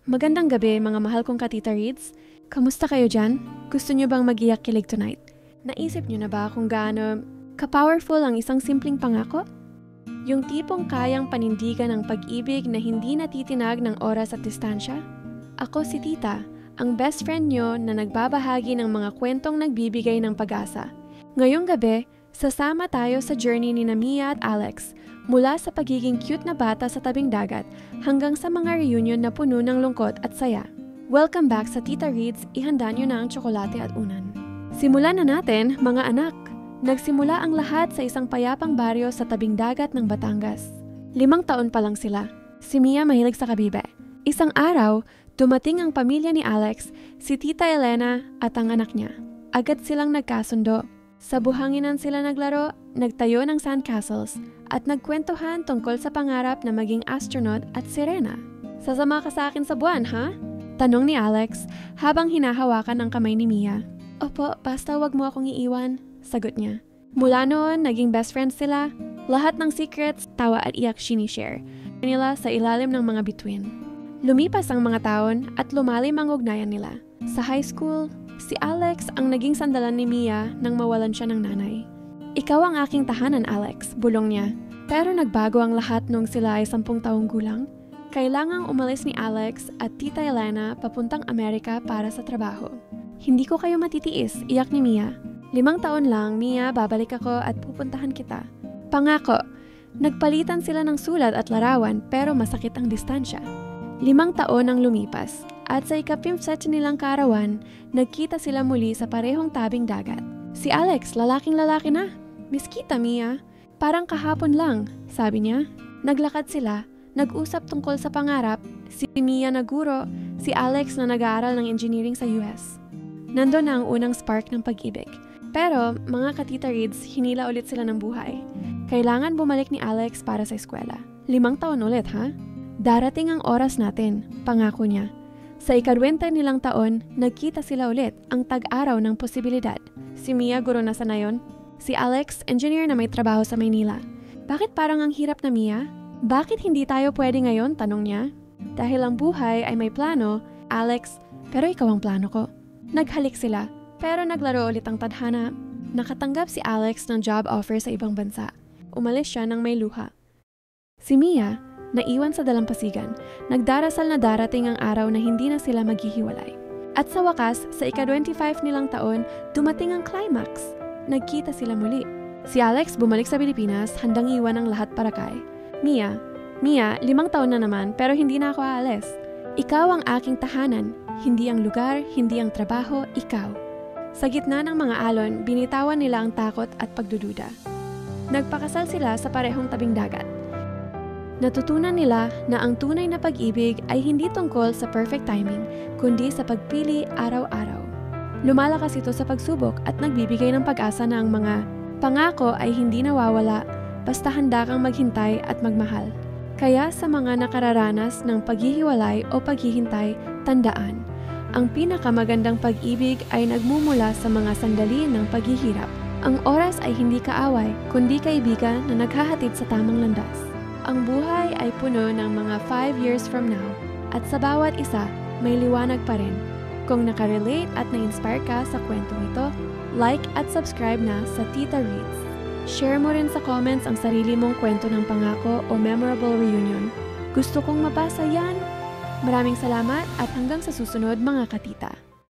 Magandang gabi mga mahal kong katita Reads. Kamusta kayo dyan? Gusto nyo bang mag-iyak kilig tonight? Naisip nyo na ba kung gaano ka-powerful ang isang simpleng pangako? Yung tipong kayang panindigan ng pag-ibig na hindi natitinag ng oras at distansya? Ako si Tita, ang best friend nyo na nagbabahagi ng mga kwentong nagbibigay ng pag-asa. Ngayong gabi, sasama tayo sa journey ni Mia at Alex mula sa pagiging cute na bata sa tabing dagat hanggang sa mga reunion na puno ng lungkot at saya. Welcome back sa Tita Reads, ihanda nyo na ang tsokolate at unan. Simulan na natin, mga anak! Nagsimula ang lahat sa isang payapang baryo sa tabing dagat ng Batangas. 5 taon pa lang sila. Si Mia mahilig sa kabibe. Isang araw, dumating ang pamilya ni Alex, si Tita Elena at ang anak niya. Agad silang nagkasundo. Sa buhanginan sila naglaro, nagtayo ng sandcastles, at nagkwentuhan tungkol sa pangarap na maging astronaut at sirena. Sasama ka sa akin sa buwan, ha? Tanong ni Alex habang hinahawakan ang kamay ni Mia. Opo, basta wag mo akong iiwan, sagot niya. Mula noon, naging best friends sila. Lahat ng secrets, tawa at iyak sinishare nila sa ilalim ng mga bituin. Lumipas ang mga taon at lumalim ang ugnayan nila. Sa high school, si Alex ang naging sandalan ni Mia nang mawalan siya ng nanay. Ikaw ang aking tahanan, Alex, bulong niya. Pero nagbago ang lahat nung sila ay 10 taong gulang. Kailangang umalis ni Alex at Tita Elena papuntang Amerika para sa trabaho. Hindi ko kayo matitiis, iyak ni Mia. 5 taon lang, Mia, babalik ako at pupuntahan kita. Pangako. Nagpalitan sila ng sulat at larawan pero masakit ang distansya. 5 taon ang lumipas at sa ika-5th set nilang kaarawan, nagkita sila muli sa parehong tabing dagat. Si Alex, lalaking-lalaki na. Miss kita, Mia. Parang kahapon lang, sabi niya. Naglakad sila, nag-usap tungkol sa pangarap, si Mia na guro, si Alex na nag-aaral ng engineering sa US. Nandun na ang unang spark ng pag-ibig. Pero, mga katita Reads, hinila ulit sila ng buhay. Kailangan bumalik ni Alex para sa eskwela. 5 taon ulit, ha? Darating ang oras natin, pangako niya. Sa ika-20 nilang taon, nagkita sila ulit ang tag-araw ng posibilidad. Si Mia guro na sa nayon. Si Alex, engineer na may trabaho sa Maynila. Bakit parang ang hirap na, Mia? Bakit hindi tayo pwede ngayon? Tanong niya. Dahil ang buhay ay may plano, Alex, pero ikaw ang plano ko. Naghalik sila, pero naglaro ulit ang tadhana. Nakatanggap si Alex ng job offer sa ibang bansa. Umalis siya ng may luha. Si Mia, naiwan sa dalampasigan, nagdarasal na darating ang araw na hindi na sila maghihiwalay. At sa wakas, sa ika-25 nilang taon, dumating ang climax. Nagkita sila muli. Si Alex bumalik sa Pilipinas, handang iwan ang lahat para kay Mia. Mia, 5 taon na naman pero hindi na ako aalis. Ikaw ang aking tahanan, hindi ang lugar, hindi ang trabaho, ikaw. Sa gitna ng mga alon, binitawan nila ang takot at pagdududa. Nagpakasal sila sa parehong tabing dagat. Natutunan nila na ang tunay na pag-ibig ay hindi tungkol sa perfect timing, kundi sa pagpili araw-araw. Lumalakas ito sa pagsubok at nagbibigay ng pag-asa na ang mga pangako ay hindi nawawala basta handa kang maghintay at magmahal. Kaya sa mga nakararanas ng paghihiwalay o paghihintay, tandaan, ang pinakamagandang pag-ibig ay nagmumula sa mga sandali ng paghihirap. Ang oras ay hindi kaaway, kundi kaibigan na naghahatid sa tamang landas. Ang buhay ay puno ng mga 5 years from now, at sa bawat isa, may liwanag pa rin. Kung nakarelate at na-inspire ka sa kwentong ito, like at subscribe na sa Tita Reads. Share mo rin sa comments ang sarili mong kwento ng pangako o memorable reunion. Gusto kong mabasa yan! Maraming salamat at hanggang sa susunod mga katita.